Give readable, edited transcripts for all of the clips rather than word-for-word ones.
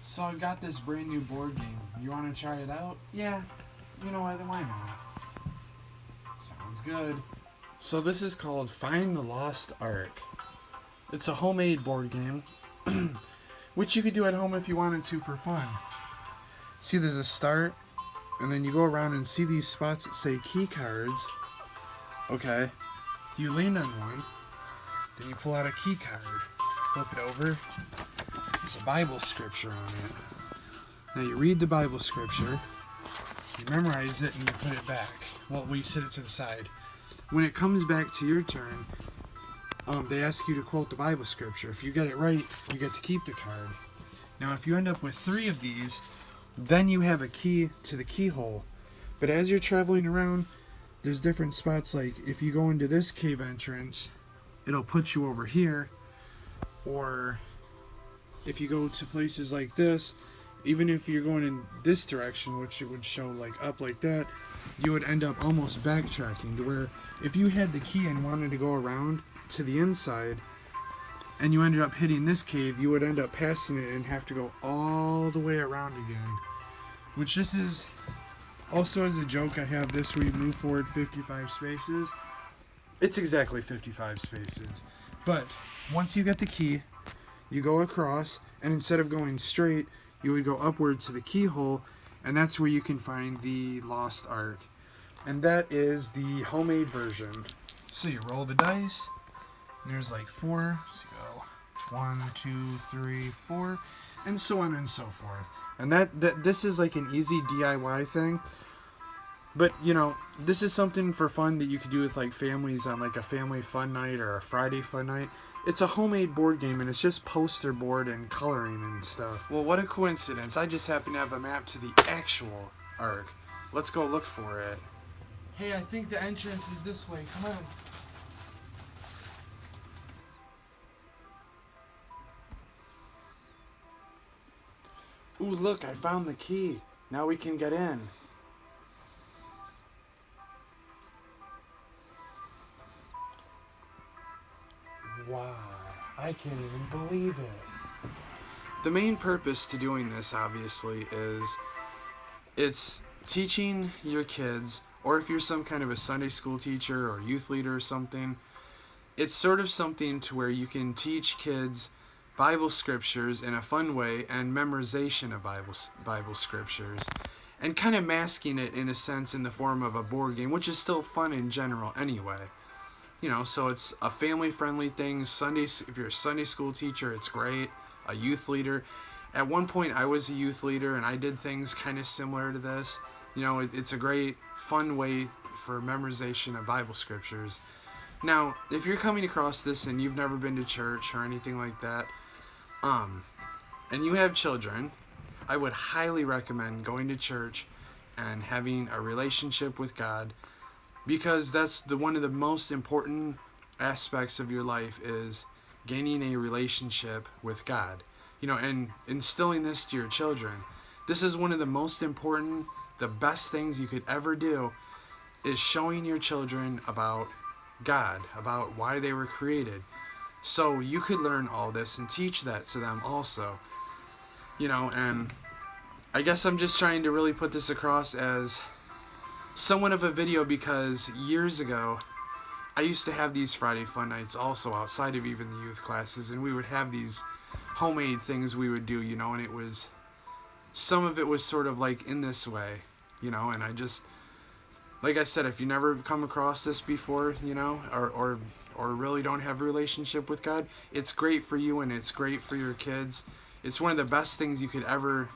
So I got this brand new board game. You want to try it out? Yeah. You know what? Why not? Sounds good. So this is called Find the Lost Ark. It's a homemade board game, which you could do at home if you wanted to for fun. See, there's a start, and then you go around and see these spots that say key cards. Okay. You land on one, then you pull out a key card, flip it over. There's a Bible scripture on it. Now you read the Bible scripture, you memorize it, and you put it back. Well, you set it to the side. When it comes back to your turn, they ask you to quote the Bible scripture. If you get it right, you get to keep the card. Now, if you end up with 3 of these, then you have a key to the keyhole. But as you're traveling around, there's different spots. Like if you go into this cave entrance, it'll put you over here. Or if you go to places like this, even if you're going in this direction, which it would show like up like that, you would end up almost backtracking to where if you had the key and wanted to go around to the inside and you ended up hitting this cave, you would end up passing it and have to go all the way around again. Which this is also, as a joke, I have this where you move forward 55 spaces. It's exactly 55 spaces. But once you get the key, you go across, and instead of going straight, you would go upward to the keyhole, and that's where you can find the Lost Ark. And that is the homemade version. So you roll the dice, and there's like 4. So you go 1, 2, 3, 4, and so on and so forth. And this is like an easy DIY thing. But, you know, this is something for fun that you could do with like families on like a family fun night or a Friday fun night. It's a homemade board game, and it's just poster board and coloring and stuff. Well, what a coincidence. I just happen to have a map to the actual Ark. Let's go look for it. Hey, I think the entrance is this way. Come on. Ooh, look, I found the key. Now we can get in. Wow, I can't even believe it. The main purpose to doing this, obviously, is it's teaching your kids, or if you're some kind of a Sunday school teacher or youth leader or something, it's sort of something to where you can teach kids Bible scriptures in a fun way and memorization of Bible scriptures, and kind of masking it in a sense in the form of a board game, which is still fun in general anyway. You know, so it's a family-friendly thing. If you're a Sunday school teacher, it's great. A youth leader. At one point, I was a youth leader, and I did things kind of similar to this. You know, it's a great, fun way for memorization of Bible scriptures. Now, if you're coming across this and you've never been to church or anything like that, and you have children, I would highly recommend going to church and having a relationship with God, because that's one of the most important aspects of your life is gaining a relationship with God. You know, and instilling this to your children. This is one of the most important, the best things you could ever do is showing your children about God, about why they were created. So you could learn all this and teach that to them also. You know, and I guess I'm just trying to really put this across as somewhat of a video, because years ago I used to have these Friday fun nights also outside of even the youth classes, and we would have these homemade things we would do, you know, and it was, some of it was sort of like in this way, you know, and I just, like I said, if you never come across this before, you know, or really don't have a relationship with God, it's great for you and it's great for your kids. It's one of the best things you could ever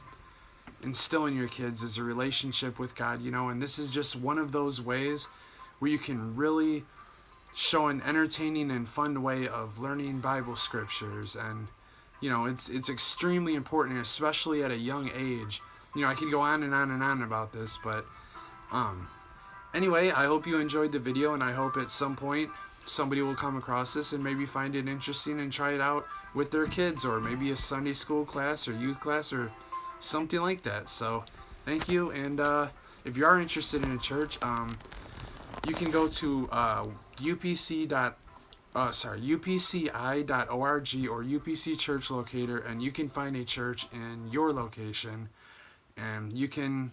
instill in your kids is a relationship with God, you know, and this is just one of those ways where you can really show an entertaining and fun way of learning Bible scriptures. And, you know, it's extremely important, especially at a young age. You know, I could go on and on and on about this, but anyway, I hope you enjoyed the video, and I hope at some point somebody will come across this and maybe find it interesting and try it out with their kids, or maybe a Sunday school class or youth class or something like that. So thank you, and if you are interested in a church, you can go to upc.org upci.org or UPC Church Locator, and you can find a church in your location, and you can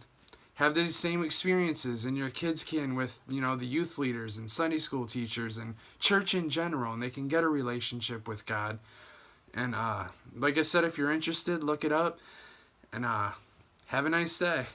have these same experiences, and your kids can with the youth leaders and Sunday school teachers and church in general, and they can get a relationship with God. And like I said, if you're interested, look it up, and have a nice day.